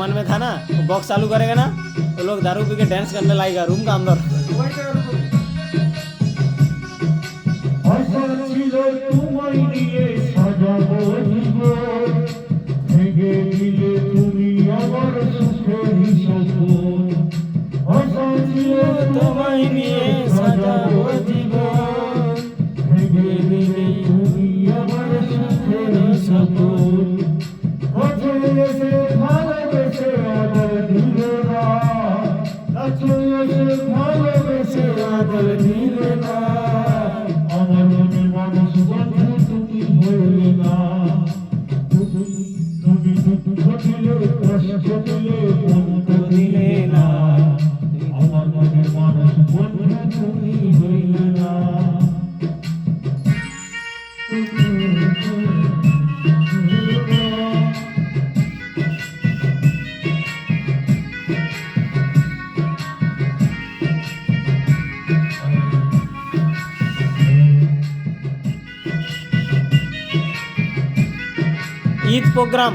सामान में था ना, वो बॉक्स चालू करेगा ना, वो लोग दारू पी के डांस करने लगेगा रूम का अंदर। তোমায় নিয়ে সাজাবো জীবন, ভেঙে দিলে তুমি আমার সুখের সপন। কাছে এসে ভালোবেসে আদর দিলে না, কাছে এসে ভালোবেসে আদর দিলে না, আমার মনের মানুষ বন্ধু তুমি হইলে না। তুমি দুঃখ দিলে কষ্ট দিলে বন্ধ দিলে না, আমার মনের মানুষ বন্ধু তুমি হইলে না। ঈদ প্রোগ্রাম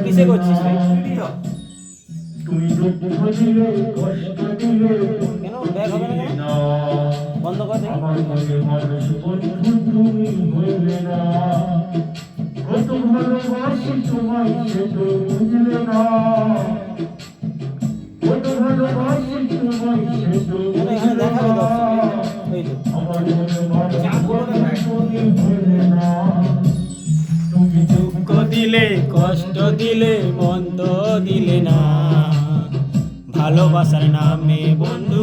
কিসে করছিস ভাই? তুমি দুঃখ দিলে কষ্ট দিলে কেন ব্যাগ হবে না কেন? বন্ধ কর দে। আমার মনে মানুষ বন্ধু তুমি হইলে না, কত ভালোবাসি তোমায় সে তো বুঝলে না, কত ভালোবাসি তোমায় সে তো এখানে দেখাবে দর্শক, এই তো আমার মনে মানুষ বন্ধু তুমি হইলে না। তুমি দুঃখ দিলে কষ্ট দিলে মন্দ দিলে না, ভালোবাসার নামে বন্ধু